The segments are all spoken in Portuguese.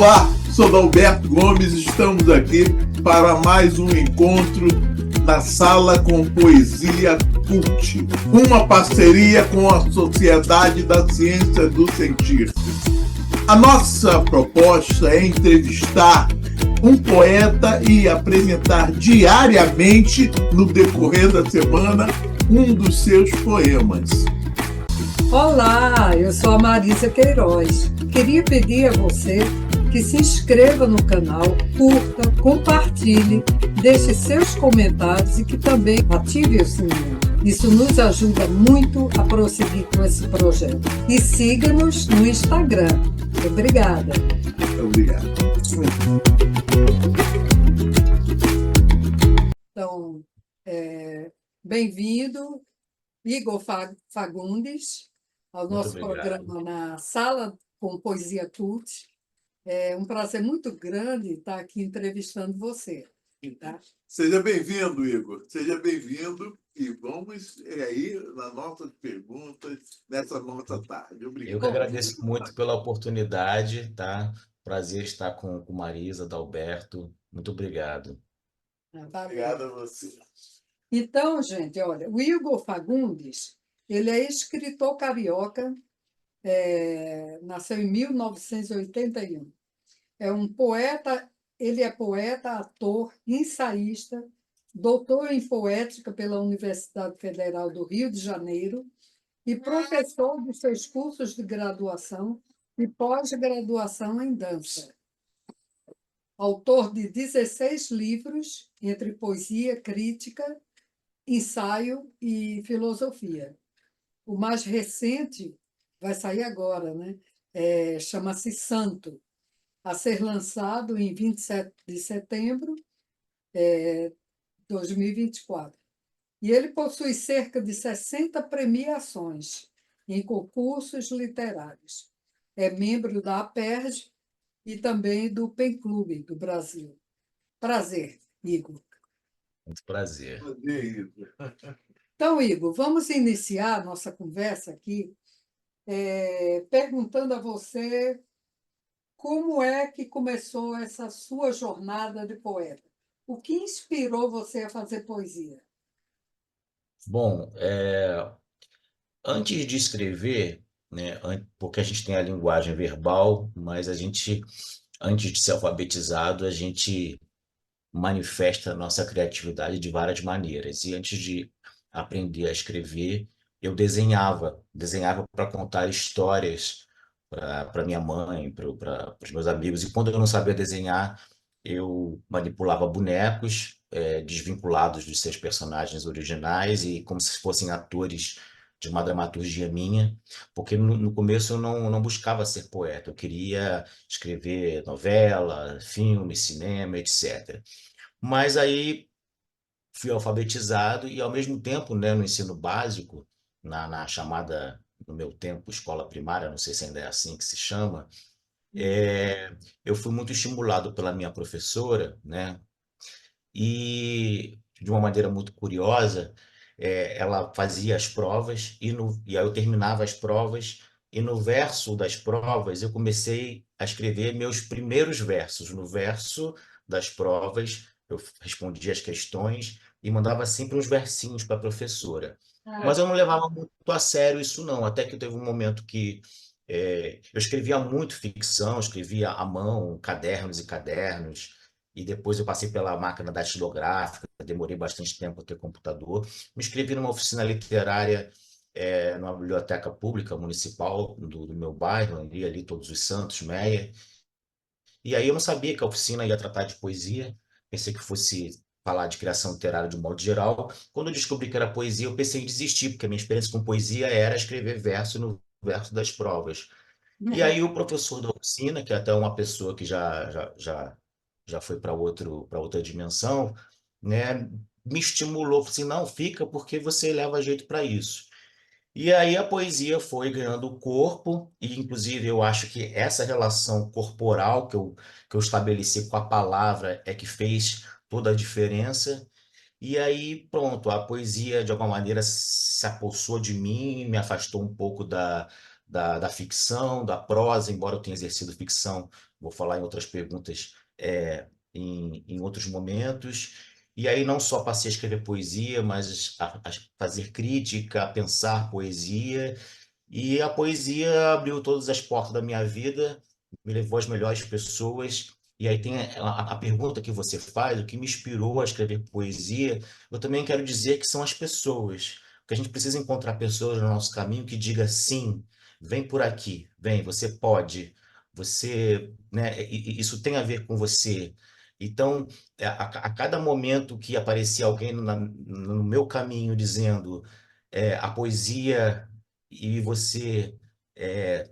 Olá, sou Dalberto Gomes, estamos aqui para mais um encontro na Sala com Poesia Cult, uma parceria com a Sociedade da Ciência do Sentir. A nossa proposta é entrevistar um poeta e apresentar diariamente, no decorrer da semana, um dos seus poemas. Olá, eu sou a Marisa Queiroz. Queria pedir a você que se inscreva no canal, curta, compartilhe, deixe seus comentários e que também ative o sininho. Isso nos ajuda muito a prosseguir com esse projeto. E siga-nos no Instagram. Obrigada. Obrigado. Então, bem-vindo, Igor Fagundes, ao nosso programa na Sala com Poesia Cult. É um prazer muito grande estar aqui entrevistando você. Tá? Seja bem-vindo, Igor. Seja bem-vindo e vamos aí nas nossas perguntas nessa nossa tarde. Obrigado. Eu que agradeço muito pela oportunidade, tá? Prazer estar com Marisa, Dalberto. Muito obrigado. Obrigado a você. Então, gente, olha, o Igor Fagundes, ele é escritor carioca, nasceu em 1981. É um poeta, ele é poeta, ator, ensaísta, doutor em poética pela Universidade Federal do Rio de Janeiro e professor de seus cursos de graduação e pós-graduação em dança. Autor de 16 livros, entre poesia, crítica, ensaio e filosofia. O mais recente vai sair agora, né? Chama-se Santo, a ser lançado em 27 de setembro de 2024. E ele possui cerca de 60 premiações em concursos literários. É membro da APERJ e também do PEN Clube do Brasil. Prazer, Igor. Muito prazer. Prazer, Igor. Então, Igor, vamos iniciar nossa conversa aqui perguntando a você como é que começou essa sua jornada de poeta. O que inspirou você a fazer poesia? Bom, antes de escrever, né, porque a gente tem a linguagem verbal, mas a gente, antes de ser alfabetizado, a gente manifesta a nossa criatividade de várias maneiras. E antes de aprender a escrever, eu desenhava para contar histórias para minha mãe, para os meus amigos. E quando eu não sabia desenhar, eu manipulava bonecos, desvinculados de seus personagens originais e como se fossem atores de uma dramaturgia minha, porque no começo eu não buscava ser poeta, eu queria escrever novela, filme, cinema, etc. Mas aí fui alfabetizado e, ao mesmo tempo, né, no ensino básico, na chamada, no meu tempo, escola primária, não sei se ainda é assim que se chama, eu fui muito estimulado pela minha professora, né, e de uma maneira muito curiosa, ela fazia as provas e aí eu terminava as provas e no verso das provas eu comecei a escrever meus primeiros versos. No verso das provas eu respondia as questões e mandava sempre uns versinhos para a professora. Mas eu não levava muito a sério isso não, até que teve um momento que eu escrevia muito ficção, escrevia à mão, cadernos e cadernos, e depois eu passei pela máquina datilográfica, demorei bastante tempo a ter computador. Me inscrevi numa oficina literária, numa biblioteca pública municipal do meu bairro, ali Todos os Santos, Meia. E aí eu não sabia que a oficina ia tratar de poesia, pensei que fosse falar de criação literária de um modo geral. Quando eu descobri que era poesia, eu pensei em desistir, porque a minha experiência com poesia era escrever verso no verso das provas. E aí o professor da oficina, que é até uma pessoa que já foi para outra dimensão, né, me estimulou, falou assim, não, fica porque você leva jeito para isso. E aí a poesia foi ganhando corpo, e inclusive eu acho que essa relação corporal que eu estabeleci com a palavra é que fez toda a diferença. E aí, pronto, a poesia de alguma maneira se apossou de mim, me afastou um pouco da ficção, da prosa, embora eu tenha exercido ficção, vou falar em outras perguntas, em outros momentos. E aí não só passei a escrever poesia, mas a fazer crítica, a pensar poesia. E a poesia abriu todas as portas da minha vida, me levou às melhores pessoas. E aí tem a pergunta que você faz, o que me inspirou a escrever poesia, eu também quero dizer que são as pessoas. Porque a gente precisa encontrar pessoas no nosso caminho que diga sim, vem por aqui, vem, você pode, você, né, isso tem a ver com você. Então, a cada momento que aparecia alguém no meu caminho dizendo a poesia e você é,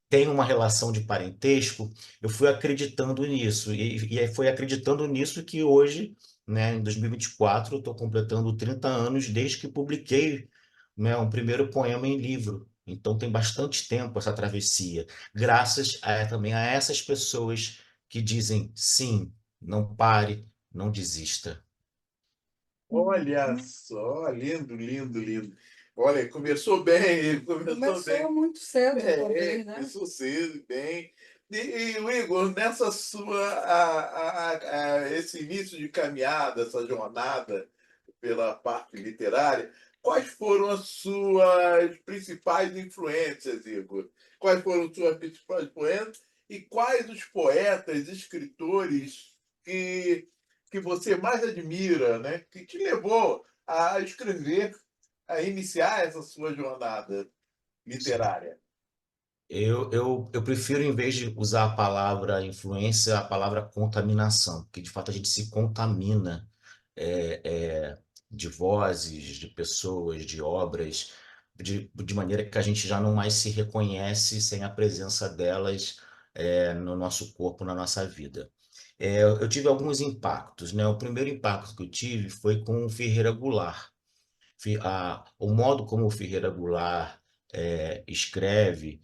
tem uma relação de parentesco, eu fui acreditando nisso. E aí foi acreditando nisso que hoje, né, em 2024, eu estou completando 30 anos desde que publiquei, né, um primeiro poema em livro. Então tem bastante tempo essa travessia, graças também a essas pessoas que dizem sim, não pare, não desista. Olha só, lindo, lindo, lindo. Olha, começou bem, começou Começou bem. muito cedo também, né? Começou cedo, bem. O Igor, nessa sua, esse início de caminhada, essa jornada pela parte literária, quais foram as suas principais influências, Igor? Quais foram as suas principais influências e quais os poetas, escritores que, que você mais admira, né? Que te levou a escrever, a iniciar essa sua jornada literária? Eu prefiro, em vez de usar a palavra influência, a palavra contaminação, porque de fato a gente se contamina é, é, de vozes, de pessoas, de obras, de maneira que a gente já não mais se reconhece sem a presença delas no nosso corpo, na nossa vida. Eu tive alguns impactos, né? O primeiro impacto que eu tive foi com o Ferreira Goulart. O modo como o Ferreira Goulart escreve,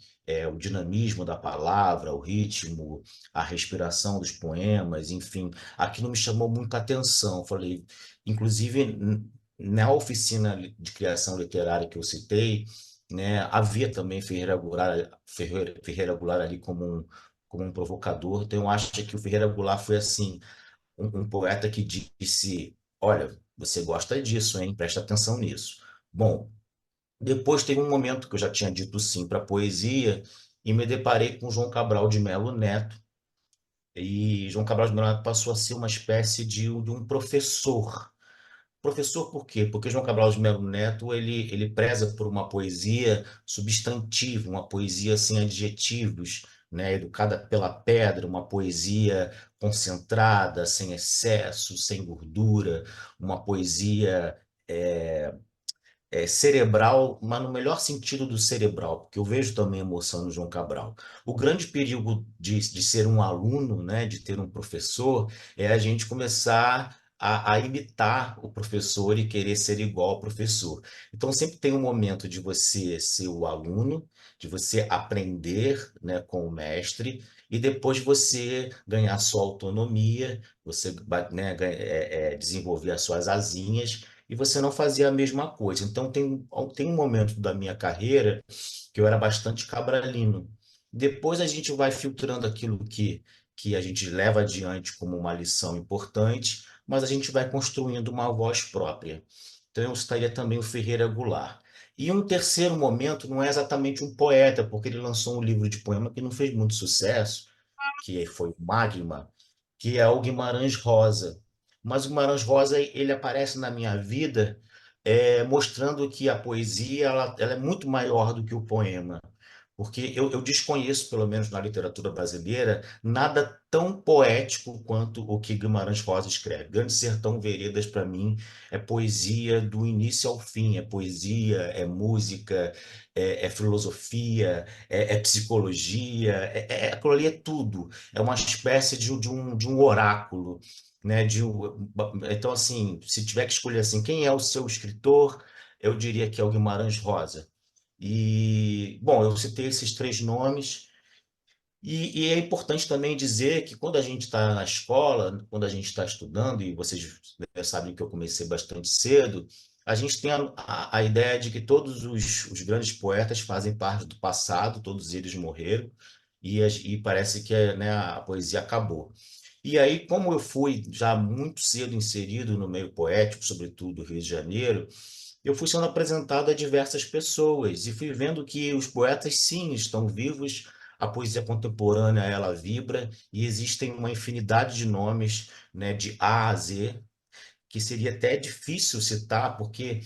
o dinamismo da palavra, o ritmo, a respiração dos poemas, enfim, aquilo me chamou muita atenção. Falei, inclusive, na oficina de criação literária que eu citei, né, havia também Ferreira Goulart ali como um provocador. Então, eu acho que o Ferreira Goulart foi assim um poeta que disse: Olha, você gosta disso, hein? Presta atenção nisso. Bom, depois teve um momento que eu já tinha dito sim para a poesia e me deparei com João Cabral de Melo Neto. E João Cabral de Melo Neto passou a ser uma espécie de um professor. Professor por quê? Porque João Cabral de Melo Neto ele preza por uma poesia substantiva, uma poesia sem adjetivos, né? Educada pela pedra, uma poesia concentrada, sem excesso, sem gordura, uma poesia cerebral, mas no melhor sentido do cerebral, porque eu vejo também emoção no João Cabral. O grande perigo de ser um aluno, né, de ter um professor, é a gente começar a imitar o professor e querer ser igual ao professor. Então, sempre tem um momento de você ser o aluno, de você aprender, né, com o mestre, e depois você ganhar sua autonomia, você, né, desenvolver as suas asinhas e você não fazia a mesma coisa. Então, tem um momento da minha carreira que eu era bastante cabralino. Depois a gente vai filtrando aquilo que a gente leva adiante como uma lição importante, mas a gente vai construindo uma voz própria. Então, eu citaria também o Ferreira Goulart. E um terceiro momento não é exatamente um poeta, porque ele lançou um livro de poema que não fez muito sucesso, que foi o Magma, que é o Guimarães Rosa. Mas o Guimarães Rosa ele aparece na minha vida mostrando que a poesia ela é muito maior do que o poema. Porque eu desconheço, pelo menos na literatura brasileira, nada tão poético quanto o que Guimarães Rosa escreve. Grande Sertão Veredas, para mim, é poesia do início ao fim. É poesia, é música, é filosofia, é psicologia. Aquilo ali é tudo. É uma espécie de um oráculo. Né? Então, assim, se tiver que escolher assim, quem é o seu escritor, eu diria que é o Guimarães Rosa. E, bom, eu citei esses três nomes, e é importante também dizer que quando a gente está na escola, quando a gente está estudando, e vocês sabem que eu comecei bastante cedo, a gente tem a ideia de que todos os grandes poetas fazem parte do passado, todos eles morreram, e parece que né, a poesia acabou. E aí, como eu fui já muito cedo inserido no meio poético, sobretudo do Rio de Janeiro, eu fui sendo apresentado a diversas pessoas e fui vendo que os poetas, sim, estão vivos, a poesia contemporânea, ela vibra, e existem uma infinidade de nomes, né, de A a Z, que seria até difícil citar, porque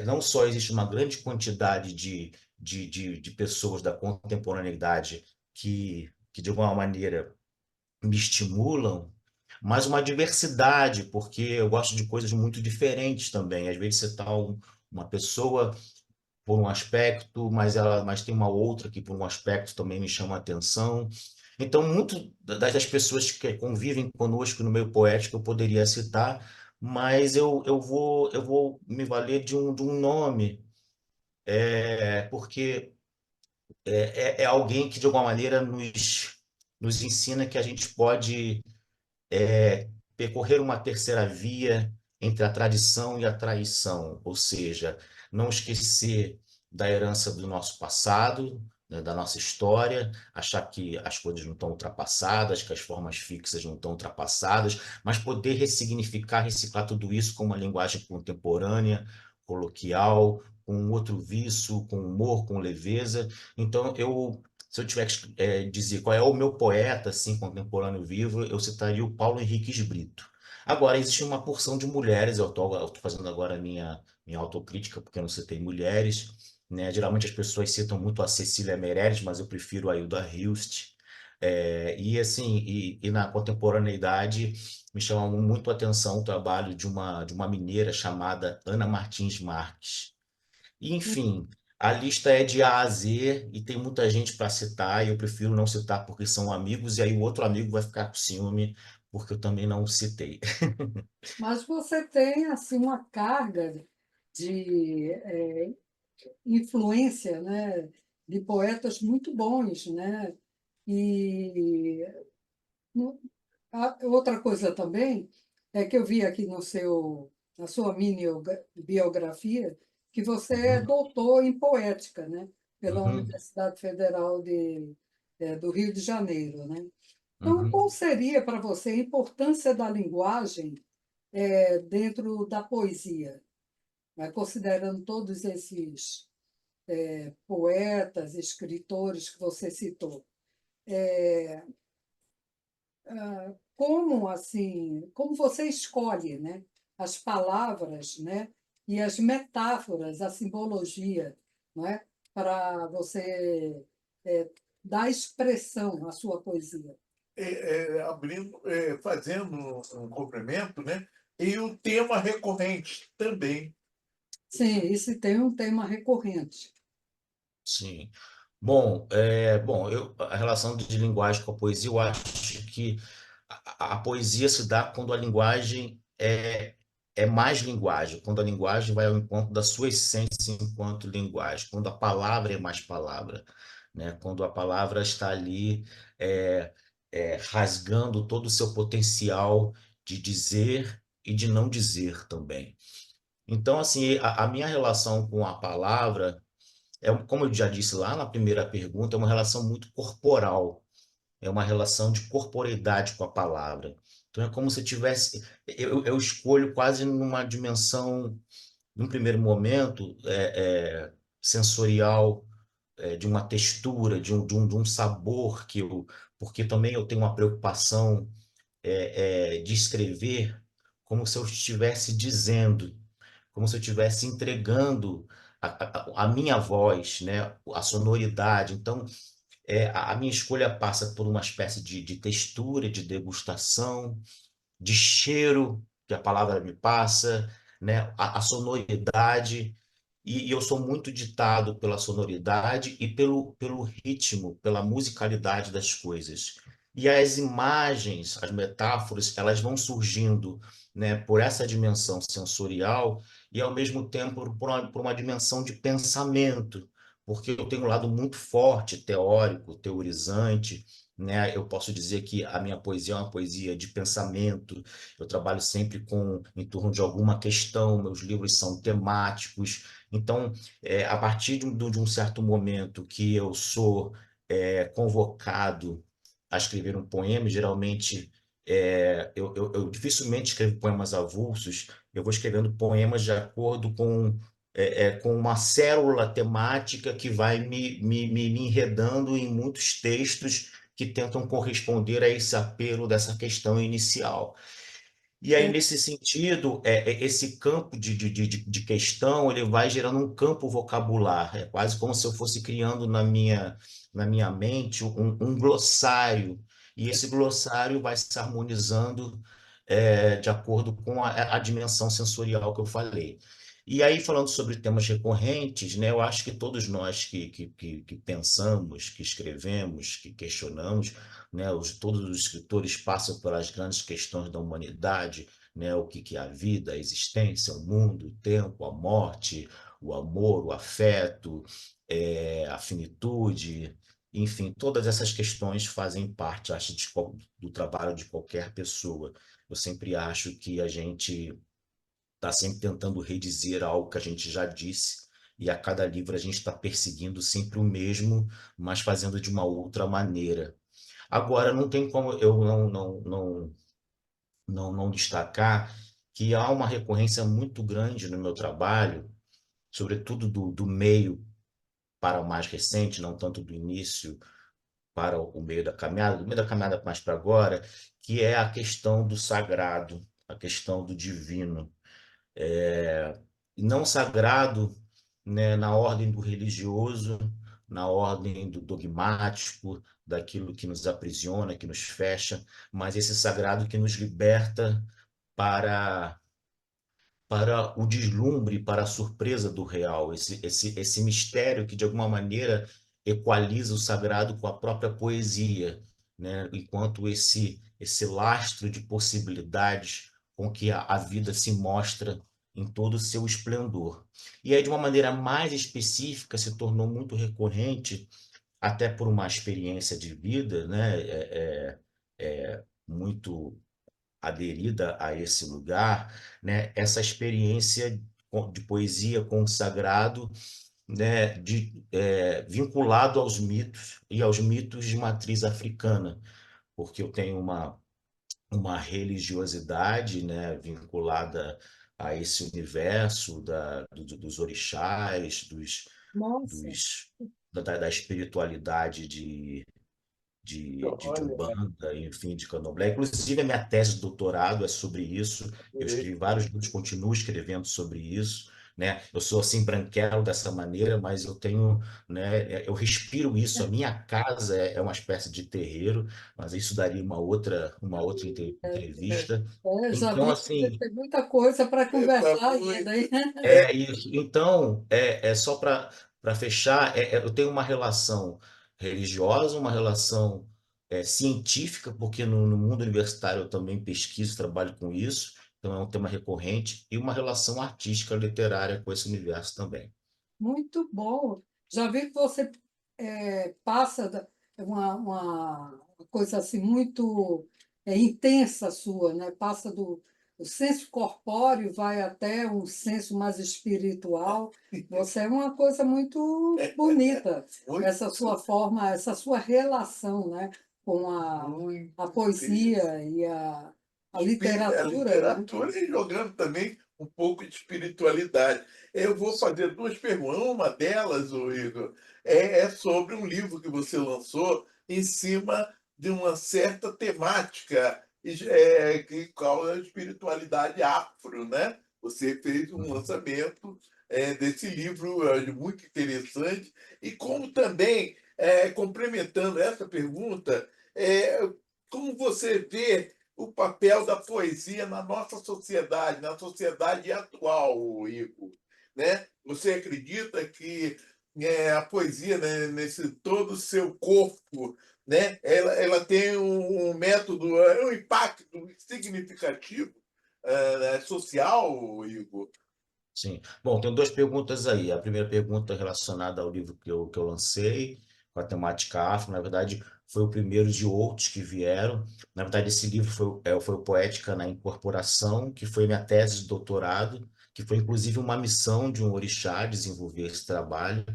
não só existe uma grande quantidade de pessoas da contemporaneidade que, de alguma maneira, me estimulam, mas uma diversidade, porque eu gosto de coisas muito diferentes também. Às vezes você tá uma pessoa por um aspecto, mas tem uma outra que por um aspecto também me chama a atenção. Então, muito das pessoas que convivem conosco no meio poético eu poderia citar, mas eu vou me valer de um nome, porque é alguém que, de alguma maneira, nos ensina que a gente pode percorrer uma terceira via entre a tradição e a traição, ou seja, não esquecer da herança do nosso passado, né, da nossa história, achar que as coisas não estão ultrapassadas, que as formas fixas não estão ultrapassadas, mas poder ressignificar, reciclar tudo isso com uma linguagem contemporânea, coloquial, com um outro viço, com humor, com leveza. Então, se eu tiver que dizer qual é o meu poeta assim, contemporâneo vivo, eu citaria o Paulo Henriques Brito. Agora, existe uma porção de mulheres, eu estou fazendo agora a minha autocrítica, porque eu não citei mulheres, né? Geralmente as pessoas citam muito a Cecília Meirelles, mas eu prefiro a Hilda Hilst. E assim, e na contemporaneidade me chama muito a atenção o trabalho de uma mineira chamada Ana Martins Marques. E, enfim, a lista é de A a Z e tem muita gente para citar, e eu prefiro não citar porque são amigos, e aí o outro amigo vai ficar com ciúme porque eu também não citei. Mas você tem assim uma carga de influência, né, de poetas muito bons, né? E outra coisa também é que eu vi aqui na sua mini biografia que você é Uhum, doutor em poética, né? Pela uhum, Universidade Federal do Rio de Janeiro, né? Então, uhum. qual seria para você a importância da linguagem dentro da poesia, né? Considerando todos esses poetas, escritores que você citou? Como assim, como você escolhe, né, as palavras, né, e as metáforas, a simbologia, não é, para você dar expressão à sua poesia? Abrindo, fazendo um complemento, né? E o tema recorrente também. Sim, isso tem um tema recorrente. Sim. Bom, a relação de linguagem com a poesia, eu acho que a poesia se dá quando a linguagem é mais linguagem, quando a linguagem vai ao encontro da sua essência enquanto linguagem, quando a palavra é mais palavra, né? Quando a palavra está ali é, rasgando todo o seu potencial de dizer e de não dizer também. Então, assim, a minha relação com a palavra como eu já disse lá na primeira pergunta, é uma relação muito corporal, é uma relação de corporeidade com a palavra. Então é como se tivesse, eu escolho quase numa dimensão, num primeiro momento, sensorial, de uma textura, de um sabor porque também eu tenho uma preocupação de escrever como se eu estivesse dizendo, como se eu estivesse entregando a minha voz, né? A sonoridade. Então, a minha escolha passa por uma espécie de textura, de degustação, de cheiro que a palavra me passa, né? A sonoridade. E eu sou muito ditado pela sonoridade e pelo ritmo, pela musicalidade das coisas. E as imagens, as metáforas, elas vão surgindo, né, por essa dimensão sensorial e, ao mesmo tempo, por uma dimensão de pensamento, porque eu tenho um lado muito forte, teórico, teorizante, né? Eu posso dizer que a minha poesia é uma poesia de pensamento. Eu trabalho sempre em torno de alguma questão. Meus livros são temáticos. Então, a partir de um certo momento que eu sou convocado a escrever um poema, geralmente eu dificilmente escrevo poemas avulsos. Eu vou escrevendo poemas de acordo com uma célula temática que vai me enredando em muitos textos que tentam corresponder a esse apelo dessa questão inicial. E aí, É, nesse sentido, esse campo de questão, ele vai gerando um campo vocabular. É quase como se eu fosse criando na minha mente um glossário. E esse glossário vai se harmonizando de acordo com a dimensão sensorial que eu falei. E aí, falando sobre temas recorrentes, né, eu acho que todos nós que pensamos, que escrevemos, que questionamos, né, todos os escritores passam pelas grandes questões da humanidade, né, o que é a vida, a existência, o mundo, o tempo, a morte, o amor, o afeto, a finitude, enfim, todas essas questões fazem parte, acho, do trabalho de qualquer pessoa. Eu sempre acho que a gente está sempre tentando redizer algo que a gente já disse, e a cada livro a gente está perseguindo sempre o mesmo, mas fazendo de uma outra maneira. Agora, não tem como eu não destacar que há uma recorrência muito grande no meu trabalho, sobretudo do meio para o mais recente, não tanto do início para o meio da caminhada, do meio da caminhada mais para agora, que é a questão do sagrado, a questão do divino. Não sagrado, né, na ordem do religioso, na ordem do dogmático, daquilo que nos aprisiona, que nos fecha, mas esse sagrado que nos liberta para para o deslumbre, para a surpresa do real, esse mistério que de alguma maneira equaliza o sagrado com a própria poesia, né? Enquanto esse lastro de possibilidades com que a vida se mostra em todo o seu esplendor. E aí, de uma maneira mais específica, se tornou muito recorrente, até por uma experiência de vida, né? Muito aderida a esse lugar, né? Essa experiência de poesia com o sagrado, né? Vinculado aos mitos e aos mitos de matriz africana, porque eu tenho uma religiosidade, né? Vinculada a esse universo dos orixás, nossa, dos, da espiritualidade de Olha, Umbanda, enfim, de Candomblé. Inclusive, a minha tese de doutorado é sobre isso. Eu escrevi vários livros, continuo escrevendo sobre isso. Né? Eu sou assim branquelo dessa maneira, mas eu tenho, né, eu respiro isso. A minha casa é uma espécie de terreiro, mas isso daria uma outra entrevista. já Então, vi que você assim, tem muita coisa para tá conversar ainda, hein? muito. É, então, só para fechar, eu tenho uma relação religiosa, uma relação científica, porque no mundo universitário eu também pesquiso, trabalho com isso, então é um tema recorrente, e uma relação artística, literária com esse universo também. Muito bom. Já vi que você passa uma coisa assim muito intensa sua, né? Passa do senso corpóreo, vai até um senso mais espiritual. Você é uma coisa muito bonita, muito, essa sua forma, essa sua relação, né? Com a muito poesia e a a literatura, né? literatura e jogando também um pouco de espiritualidade. Eu vou fazer duas perguntas. Uma delas, ô Igor, é sobre um livro que você lançou em cima de uma certa temática que qual é a espiritualidade afro, né? Você fez um Uhum. lançamento desse livro muito interessante e como também complementando essa pergunta, como você vê o papel da poesia na nossa sociedade, na sociedade atual, Igor, né? Você acredita que a poesia, né, nesse todo o seu corpo, né, ela tem um método, um impacto significativo social, Igor? Sim. Bom, tenho duas perguntas aí. A primeira pergunta é relacionada ao livro que eu lancei, com a temática afro. Na verdade, foi o primeiro de outros que vieram. Na verdade, esse livro foi o Poética na Incorporação, que foi minha tese de doutorado, que foi inclusive uma missão de um orixá desenvolver esse trabalho.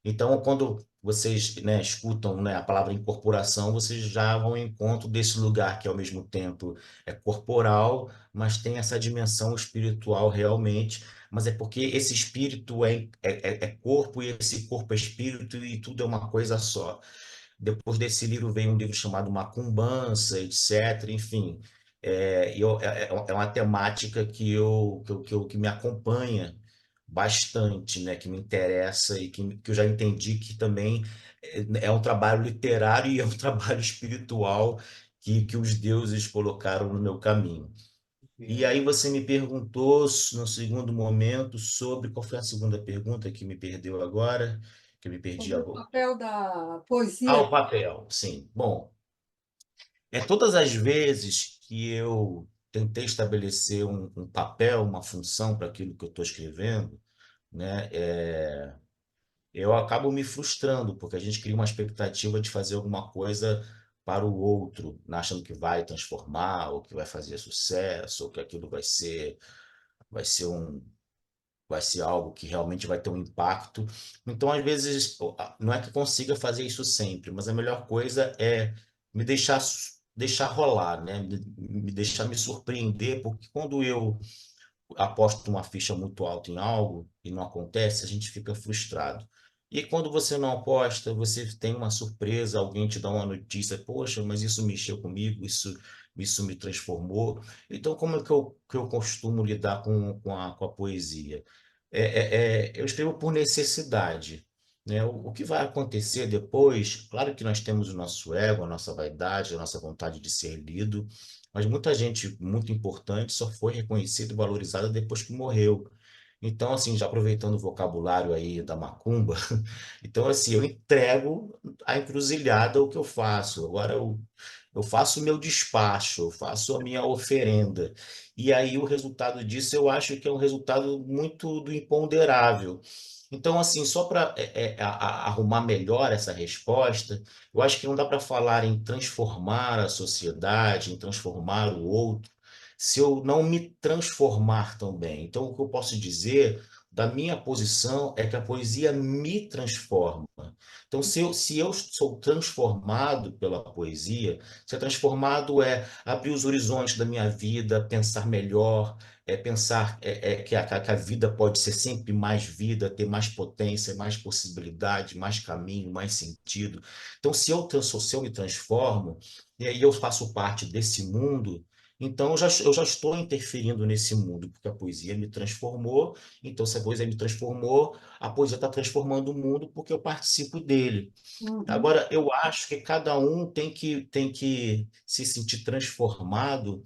Então, quando vocês, né, escutam, né, a palavra incorporação, vocês já vão ao encontro desse lugar que, ao mesmo tempo, é corporal, mas tem essa dimensão espiritual realmente. Mas é porque esse espírito é corpo e esse corpo é espírito e tudo é uma coisa só. Depois desse livro veio um livro chamado Macumbança, etc. Enfim, é uma temática que me acompanha bastante, né? Que me interessa e que eu já entendi que também é um trabalho literário e é um trabalho espiritual que os deuses colocaram no meu caminho. E aí você me perguntou no segundo momento sobre qual foi a segunda pergunta que me perdeu agora, que eu me perdi Sobre o agora. papel da Ah, poesia. o papel, sim. Bom, todas as vezes que eu tentei estabelecer um papel, uma função para aquilo que eu estou escrevendo, né, eu acabo me frustrando, porque a gente cria uma expectativa de fazer alguma coisa para o outro, né, achando que vai transformar, ou que vai fazer sucesso, ou que aquilo vai ser um, vai ser algo que realmente vai ter um impacto. Então, às vezes, não é que eu consiga fazer isso sempre, mas a melhor coisa é me deixar rolar, né? Me deixar me surpreender, porque quando eu aposto uma ficha muito alta em algo e não acontece, a gente fica frustrado. E quando você não aposta, você tem uma surpresa, alguém te dá uma notícia, poxa, mas isso mexeu comigo, isso me transformou. Então, como é que eu costumo lidar com a poesia? Eu escrevo por necessidade, né? O que vai acontecer depois, claro que nós temos o nosso ego, a nossa vaidade, a nossa vontade de ser lido, mas muita gente muito importante só foi reconhecida e valorizada depois que morreu. Então, assim, já aproveitando o vocabulário aí da macumba, então, assim, eu entrego a encruzilhada o que eu faço. Agora, eu faço o meu despacho, eu faço a minha oferenda. E aí, o resultado disso, eu acho que é um resultado muito do imponderável. Então, assim, só para arrumar melhor essa resposta, eu acho que não dá para falar em transformar a sociedade, em transformar o outro, se eu não me transformar também. Então, o que eu posso dizer da minha posição é que a poesia me transforma. Então, se eu sou transformado pela poesia, ser transformado é abrir os horizontes da minha vida, pensar melhor, pensar que a vida pode ser sempre mais vida, ter mais potência, mais possibilidade, mais caminho, mais sentido. Então, se eu me transformo, e aí eu faço parte desse mundo, então eu já estou interferindo nesse mundo, porque a poesia me transformou. Então, se a poesia me transformou, a poesia está transformando o mundo porque eu participo dele. Uhum. Agora, eu acho que cada um tem que se sentir transformado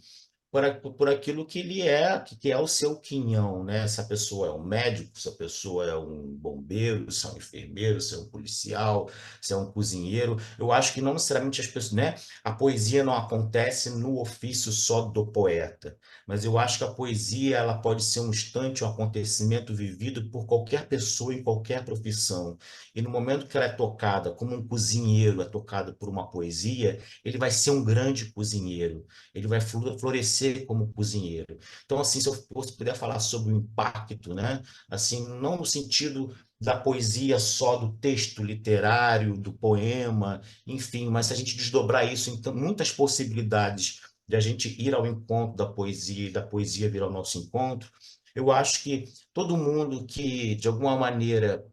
por aquilo que ele é, que é o seu quinhão, né? Se a pessoa é um médico, se a pessoa é um bombeiro, se é um enfermeiro, se é um policial, se é um cozinheiro. Eu acho que não necessariamente as pessoas, né? A poesia não acontece no ofício só do poeta, mas eu acho que a poesia ela pode ser um instante, um acontecimento vivido por qualquer pessoa em qualquer profissão. E no momento que ela é tocada, como um cozinheiro é tocado por uma poesia, ele vai ser um grande cozinheiro, ele vai florescer como cozinheiro. Então, assim, se eu puder falar sobre o impacto, né? Assim, não no sentido da poesia só do texto literário, do poema, enfim, mas se a gente desdobrar isso em muitas possibilidades de a gente ir ao encontro da poesia e da poesia vir ao nosso encontro, eu acho que todo mundo que, de alguma maneira,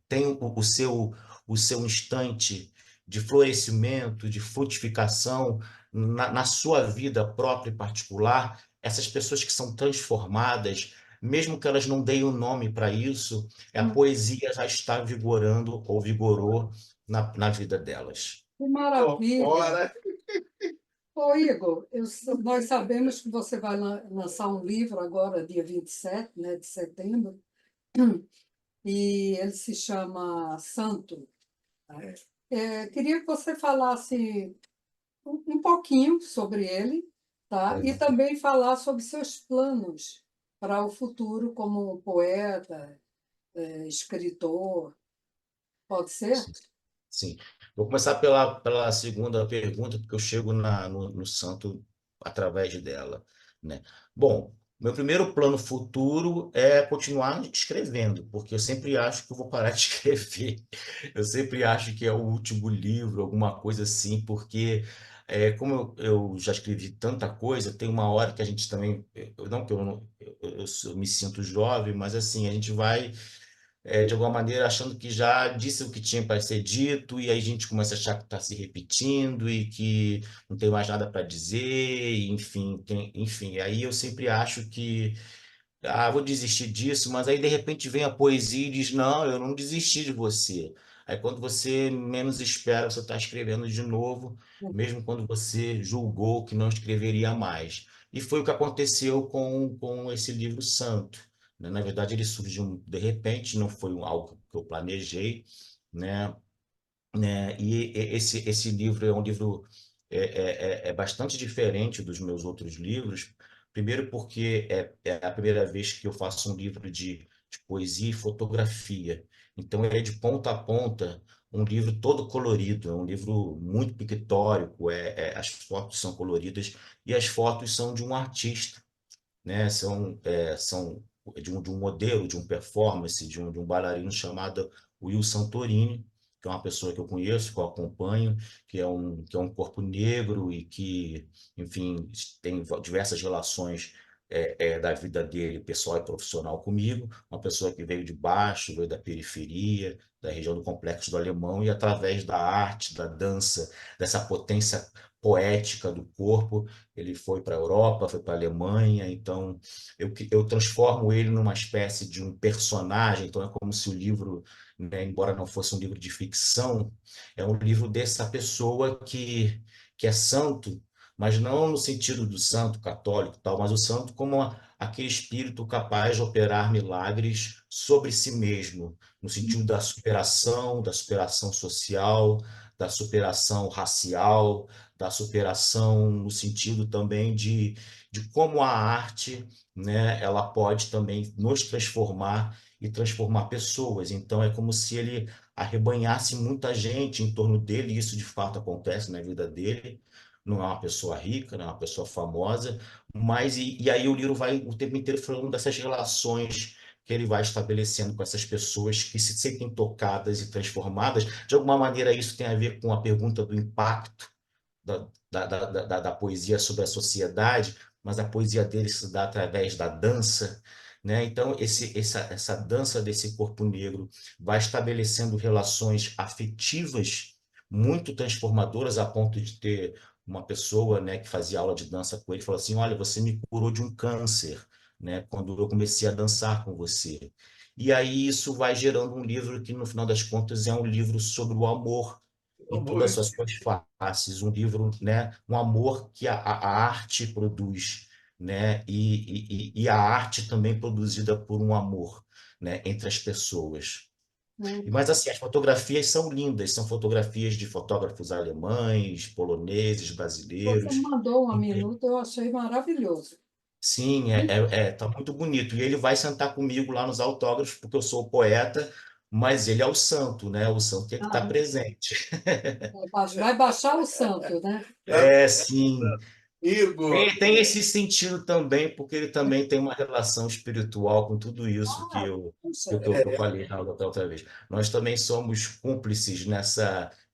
tem o seu instante de florescimento, de frutificação na sua vida própria e particular, essas pessoas que são transformadas, mesmo que elas não deem o nome para isso, a poesia já está vigorando ou vigorou na vida delas. Que Tô maravilha! fora. Ô, Igor, nós sabemos que você vai lançar um livro agora, dia 27, né, de setembro, e ele se chama Santo. Queria que você falasse um pouquinho sobre ele, tá? E também falar sobre seus planos para o futuro como poeta, escritor. Pode ser? Sim. Vou começar pela segunda pergunta, porque eu chego no santo através dela, né? Bom, meu primeiro plano futuro é continuar escrevendo, porque eu sempre acho que eu vou parar de escrever. Eu sempre acho que é o último livro, alguma coisa assim, porque como eu já escrevi tanta coisa, tem uma hora que a gente também, não que eu, não- eu me sinto jovem, mas assim, a gente vai de alguma maneira, achando que já disse o que tinha para ser dito, e aí a gente começa a achar que está se repetindo e que não tem mais nada para dizer, e enfim, enfim. Aí eu sempre acho que, vou desistir disso, mas aí de repente vem a poesia e diz, não, eu não desisti de você. Aí quando você menos espera, você está escrevendo de novo, mesmo quando você julgou que não escreveria mais. E foi o que aconteceu com esse livro santo, né? Na verdade, ele surgiu de repente, não foi algo que eu planejei, né? Esse livro é um livro bastante diferente dos meus outros livros. Primeiro porque é a primeira vez que eu faço um livro de poesia e fotografia. Então ele é de ponta a ponta, um livro todo colorido, é um livro muito pictórico, as fotos são coloridas e as fotos são de um artista, né? São de um modelo, de um performance, de um bailarino chamado Will Santorini, que é uma pessoa que eu conheço, que eu acompanho, que é um corpo negro e que, enfim, tem diversas relações da vida dele, pessoal e profissional comigo, uma pessoa que veio de baixo, veio da periferia, da região do Complexo do Alemão, e através da arte, da dança, dessa potência poética do corpo, ele foi para a Europa, foi para a Alemanha, então eu transformo ele numa espécie de um personagem, então é como se o livro, né, embora não fosse um livro de ficção, é um livro dessa pessoa que é santo, mas não no sentido do santo católico, tal, mas o santo como aquele espírito capaz de operar milagres sobre si mesmo, no sentido da superação social, da superação racial, da superação no sentido também de como a arte, né, ela pode também nos transformar e transformar pessoas. Então, é como se ele arrebanhasse muita gente em torno dele, e isso de fato acontece na vida dele. Não é uma pessoa rica, não é uma pessoa famosa, mas e aí o livro vai o tempo inteiro falando dessas relações que ele vai estabelecendo com essas pessoas que se sentem tocadas e transformadas. De alguma maneira, isso tem a ver com a pergunta do impacto da poesia sobre a sociedade, mas a poesia dele se dá através da dança, né? Então, essa dança desse corpo negro vai estabelecendo relações afetivas muito transformadoras, a ponto de ter uma pessoa, né, que fazia aula de dança com ele, falou assim: olha, você me curou de um câncer, né, quando eu comecei a dançar com você. E aí isso vai gerando um livro que, no final das contas, é um livro sobre o amor em Amor, todas as suas faces, um livro, né, um amor que a arte produz, né, e a arte também produzida por um amor, né, entre as pessoas. Mas assim, as fotografias são lindas, são fotografias de fotógrafos alemães, poloneses, Você brasileiros. mandou uma minuta, eu achei maravilhoso. Sim, tá muito bonito. E ele vai sentar comigo lá nos autógrafos, porque eu sou o poeta, mas ele é o santo, né? O santo tem que estar Ah, presente. vai baixar o santo, né? tá, Sim. Igor, Tem esse sentido também, porque ele também tem uma relação espiritual com tudo isso que Ah, eu, puxa, que eu, que eu que eu falei da outra vez. Nós também somos cúmplices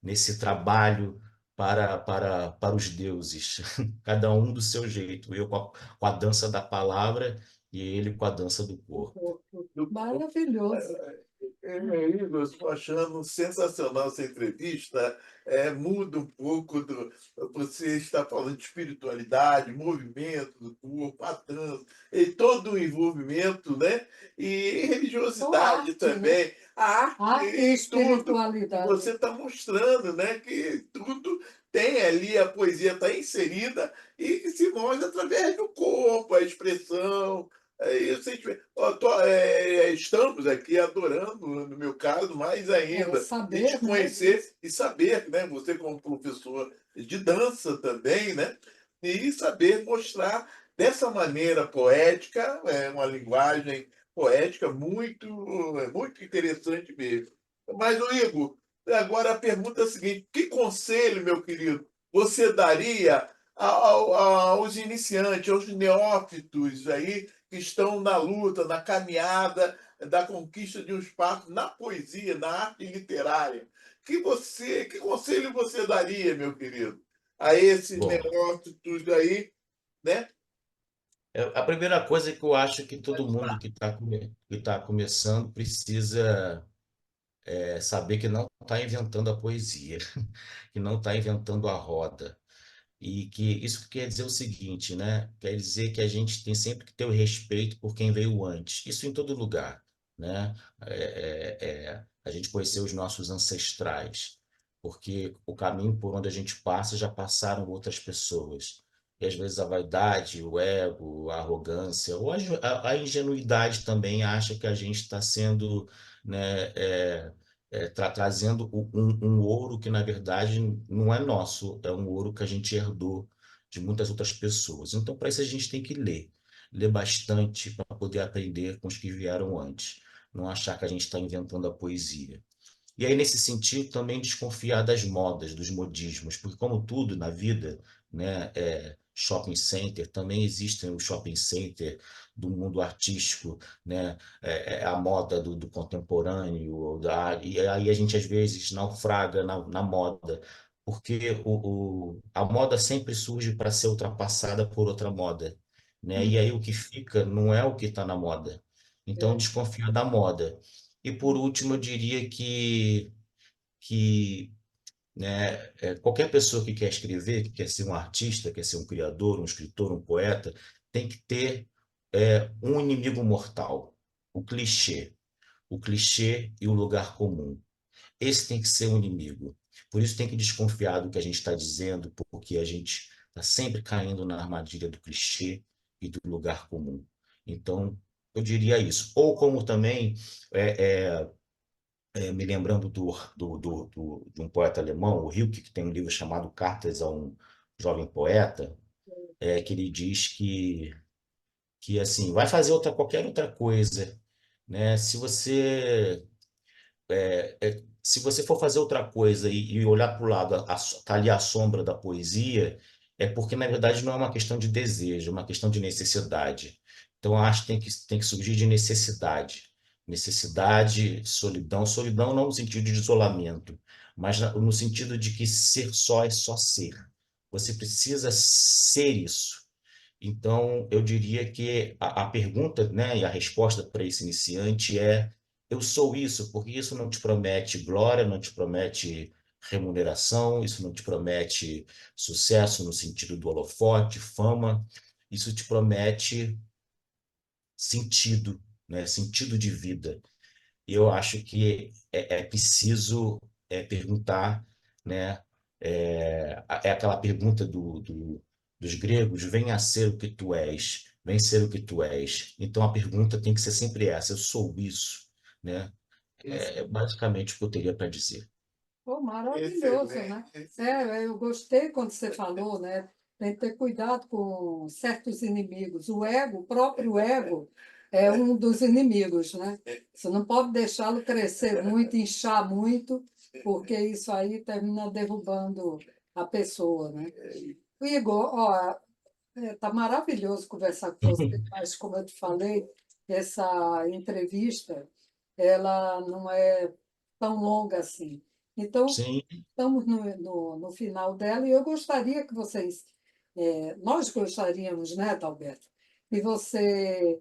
nesse trabalho para os deuses, cada um do seu jeito. Eu com a dança da palavra e ele com a dança do o corpo. corpo. Maravilhoso. Igor, eu estou achando sensacional essa entrevista. Muda um pouco do. Você está falando de espiritualidade, movimento do corpo, a dança, e todo o envolvimento, né? E Só religiosidade arte, né? também, a arte Arte e em tudo. E espiritualidade. você está mostrando, né, que tudo tem ali, a poesia está inserida e que se mostra através do corpo, a expressão. É isso, estamos aqui adorando, no meu caso, mais ainda, de te Saber, né? conhecer e saber, né? Você como professor de dança também, né? E saber mostrar dessa maneira poética, uma linguagem poética muito interessante mesmo. Mas, o Igor, Agora a pergunta é a seguinte: que conselho, meu querido, você daria aos iniciantes, aos neófitos aí que estão na luta, na caminhada da conquista de um espaço na poesia, na arte literária? Que conselho você daria, meu querido, a esses Bom, neófitos aí, né? a primeira coisa que eu acho que todo mundo que tá começando precisa saber que não está inventando a poesia, que não está inventando a roda. E que isso quer dizer o seguinte, né? Quer dizer que a gente tem sempre que ter o respeito por quem veio antes. Isso em todo lugar, né? A gente conhecer os nossos ancestrais, porque o caminho por onde a gente passa já passaram outras pessoas. E às vezes a vaidade, o ego, a arrogância, ou a ingenuidade também acha que a gente está sendo, né, trazendo um ouro que, na verdade, não é nosso, é um ouro que a gente herdou de muitas outras pessoas. Então, para isso, a gente tem que ler bastante para poder aprender com os que vieram antes, não achar que a gente está inventando a poesia. E aí, nesse sentido, também desconfiar das modas, dos modismos, porque, como tudo na vida, né, shopping center, também existem os shopping center do mundo artístico, né, a moda do contemporâneo, e aí a gente às vezes naufraga na moda, porque a moda sempre surge para ser ultrapassada por outra moda, né, e aí o que fica não é o que está na moda. Então, É, desconfiar da moda. E por último, eu diria que né, qualquer pessoa que quer escrever, que quer ser um artista, quer ser um criador, um escritor, um poeta, tem que ter um inimigo mortal, o clichê. O clichê e o lugar comum. Esse tem que ser o inimigo. Por isso tem que desconfiar do que a gente está dizendo, porque a gente está sempre caindo na armadilha do clichê e do lugar comum. Então, eu diria isso. Ou como também me lembrando de um poeta alemão, o Rilke, que tem um livro chamado Cartas a um Jovem Poeta, que ele diz que assim, vai fazer qualquer outra coisa, né? Se você for fazer outra coisa e olhar para o lado, tá ali a sombra da poesia, é porque, na verdade, não é uma questão de desejo, é uma questão de necessidade. Então, eu acho que tem que surgir de necessidade. Necessidade, solidão. Solidão não no sentido de isolamento, mas no sentido de que ser só é só ser. Você precisa ser isso. Então, eu diria que a pergunta, né, e a resposta para esse iniciante é: eu sou isso, porque isso não te promete glória, não te promete remuneração, isso não te promete sucesso no sentido do holofote, fama, isso te promete sentido, né, sentido de vida. E eu acho que é preciso perguntar, né? É aquela pergunta dos gregos: vem a ser o que tu és, vem ser o que tu és. Então a pergunta tem que ser sempre essa: eu sou isso, né? É basicamente o que eu teria para dizer. pô, maravilhoso, né? Eu gostei quando você falou, né? Tem que ter cuidado com certos inimigos. O próprio ego, é um dos inimigos, né? Você não pode deixá-lo crescer muito, inchar muito, porque isso aí termina derrubando a pessoa, né? Igor, ó, tá maravilhoso conversar com você, mas como eu te falei, essa entrevista, ela não é tão longa assim. Então, Sim, estamos no final dela e eu gostaria que vocês, nós gostaríamos, né, Dalberto, que você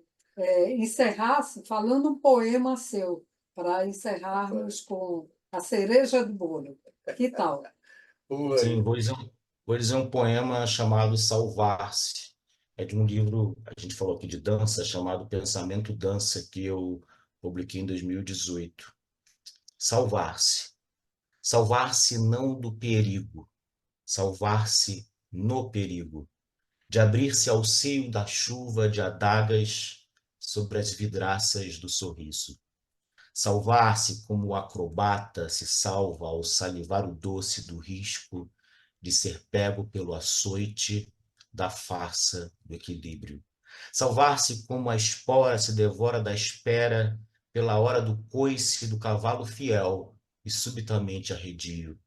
encerrasse falando um poema seu, para encerrarmos com a cereja do bolo. Que tal? sim, Oi. vou dizer um poema chamado Salvar-se. É de um livro, a gente falou aqui de dança, chamado Pensamento Dança, que eu publiquei em 2018. Salvar-se. Salvar-se não do perigo, salvar-se no perigo, de abrir-se ao seio da chuva de adagas sobre as vidraças do sorriso. Salvar-se como o acrobata se salva ao salivar o doce do risco de ser pego pelo açoite da farsa do equilíbrio. Salvar-se como a espora se devora da espera pela hora do coice do cavalo fiel e subitamente arredio.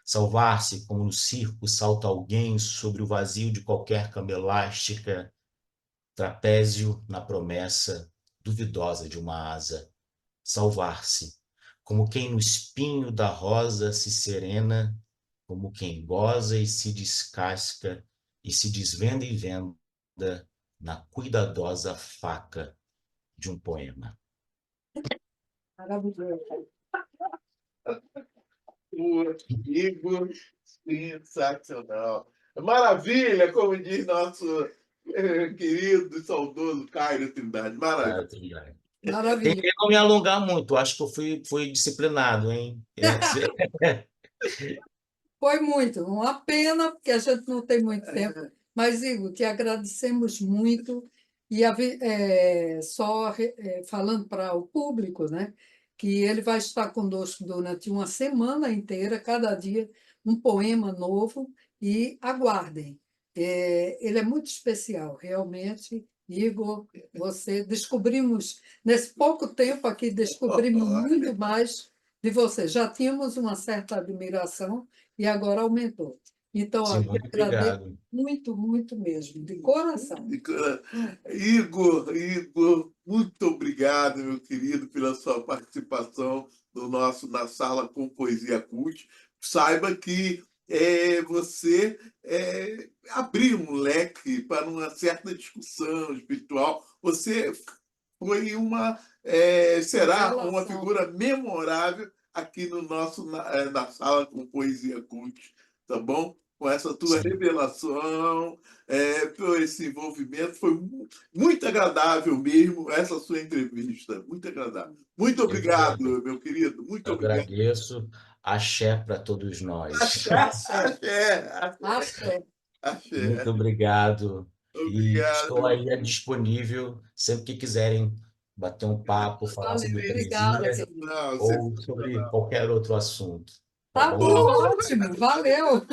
Salvar-se como no circo salta alguém sobre o vazio de qualquer cama elástica, trapézio na promessa duvidosa de uma asa. Salvar-se, como quem no espinho da rosa se serena, como quem goza e se descasca e se desvenda e venda na cuidadosa faca de um poema. Maravilhoso. O Igor, sensacional. Maravilha, como diz nosso querido e saudoso Cairo Trindade. Maravilha. Maravilhoso. Tentei não me alongar muito, acho que eu fui disciplinado, hein? Foi muito, uma pena, porque a gente não tem muito tempo. Mas, Igor, te agradecemos muito. E falando para o público, né, que ele vai estar conosco durante uma semana inteira, cada dia um poema novo, e aguardem. Ele é muito especial, realmente. Igor, você descobrimos, nesse pouco tempo aqui, descobrimos muito mais de você. Já tínhamos uma certa admiração e agora aumentou. Então, Sim, olha, eu muito agradeço obrigado. muito, muito mesmo, de coração. Igor, muito obrigado, meu querido, pela sua participação no nosso Na Sala com Poesia Cult. Saiba que você abriu um leque para uma certa discussão espiritual. Você foi será uma Revelação. figura memorável aqui no nosso na Sala com Poesia Cult, tá bom? Com essa tua Sim, revelação, por esse envolvimento, foi muito agradável mesmo essa sua entrevista, muito agradável. Muito eu que obrigado, agradeço. meu querido, muito Eu obrigado. agradeço. Axé para todos nós. Axé, axé, Axé. axé. Muito obrigado. E estou Obrigado. aí disponível sempre que quiserem bater um papo, falar Valeu, sobre obrigada, poesia querido. Não, ou sobre sensacional. qualquer outro assunto. Tá Tá bom? bom, ótimo, valeu.